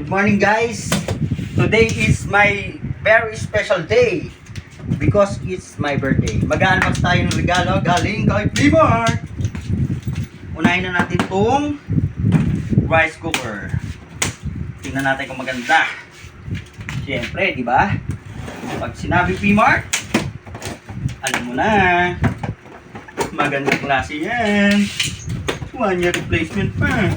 Good morning guys. Today is my very special day because it's my birthday. Mag-unbox tayo ng regalo galing kay P-Mart. Unahin na natin itong rice cooker. Tingnan natin kung maganda. Siyempre, di ba? Pag sinabi P-Mart, alam mo na. Magandang klase yan. 1 year replacement pa.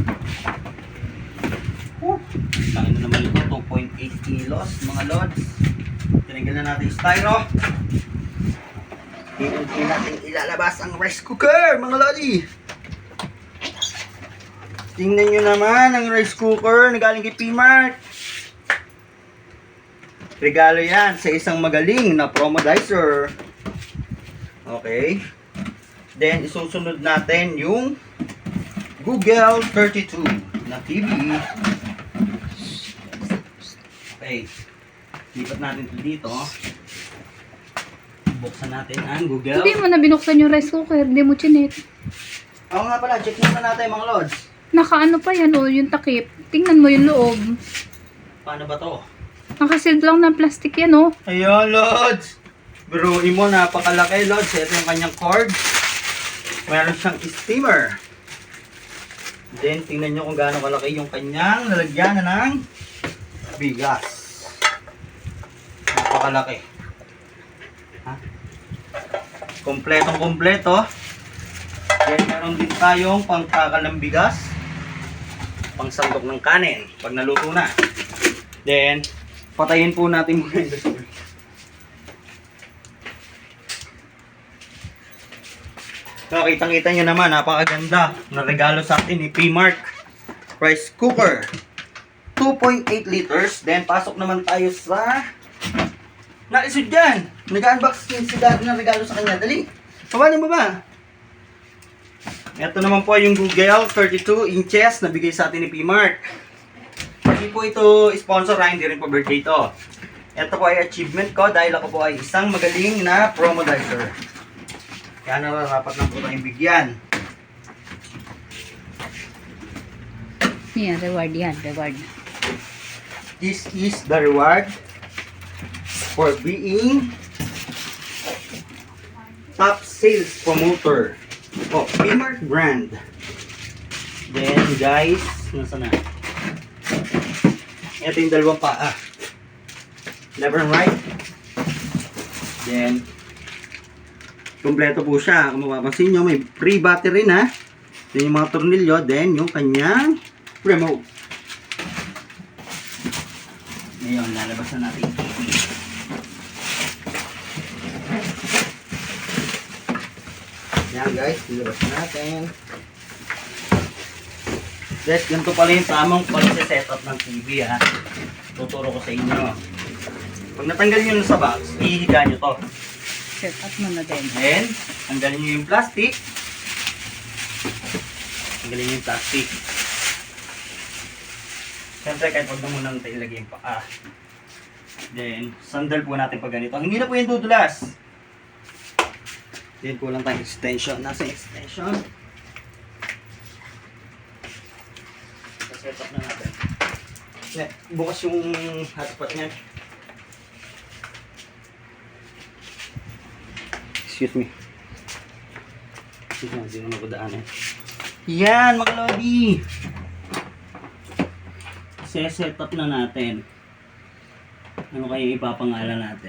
Tangin na naman ito, 2.8 kilos mga lods. Tinanggal na natin yung styro. Hindi natin ilalabas ang rice cooker mga lodi. Tingnan nyo naman ang rice cooker na galing kay P-Mart. Regalo yan sa isang magaling na promodizer. Okay. Then isusunod natin yung Google 32 na TV. Okay. Lipat natin ito dito. Buksan natin ang Google. Hindi mo na binuksan yung rice cooker, hindi mo chinet. Oo nga pala, check muna natin mga lods. Nakaano pa yan o, yung takip. Tingnan mo yung loob. Paano ba to? Nakasealed lang ng plastic yan o. Ayun lods. Biruin mo, napakalaki lods. Ito yung kanyang cord. Meron siyang steamer. Then, tingnan nyo kung gaano kalaki yung kanyang lalagyan ng bigas. Napakalaki. Ha? Kompletong kompleto. Then, meron din tayong pangkakal ng bigas. Pangsandok ng kanin. Pag naluto na. Then, patayin po natin muna yung gasol. So, kitang-kita nyo naman, napakaganda na regalo sa atin ni P-Mart rice cooker. 2.8 liters. Then, pasok naman tayo sa naisod dyan. Nag-unbox din si Dad ng regalo sa kanya. Dali, pawanin mo ba? Ito naman po yung Google 32 inches na bigay sa atin ni P-Mart. Hindi po ito sponsor, hindi rin po birthday ito. Ito po ay achievement ko dahil ako po ay isang magaling na promodizer. Kaya nararapat na po tayong bigyan. Yan, reward yan, reward. This is the reward for being top sales promoter of P-Mart brand. Then guys, nasa na? Ito yung dalawang paa. Left and right. Then kompleto po siya. Kung mapapansin nyo, may free battery na. Then yung mga tornilyo. Then yung kanyang remote. Ngayon, lalabas na natin yung TV. Yan guys, lalabas na natin. Guys, ganito pala yung tamang pag-setup ng TV ha. Tuturo ko sa inyo. Pag natanggal nyo sa box, ihiga nyo to. Set up mo na din. Then, tanggalin nyo yung plastic. Tanggalin nyo yung plastic. Siyempre, kahit huwag na muna natin ilagay yung paa. Then, sandal po natin pag ganito. Hindi na po yung dudulas. Then, kulang tayong extension. Nasa extension. Set up na natin. Bukas yung hotspot niya. Excuse me. Hindi naman ako daanan. Yan mga lodi. Set up na natin. Ano kaya ipapangalan natin?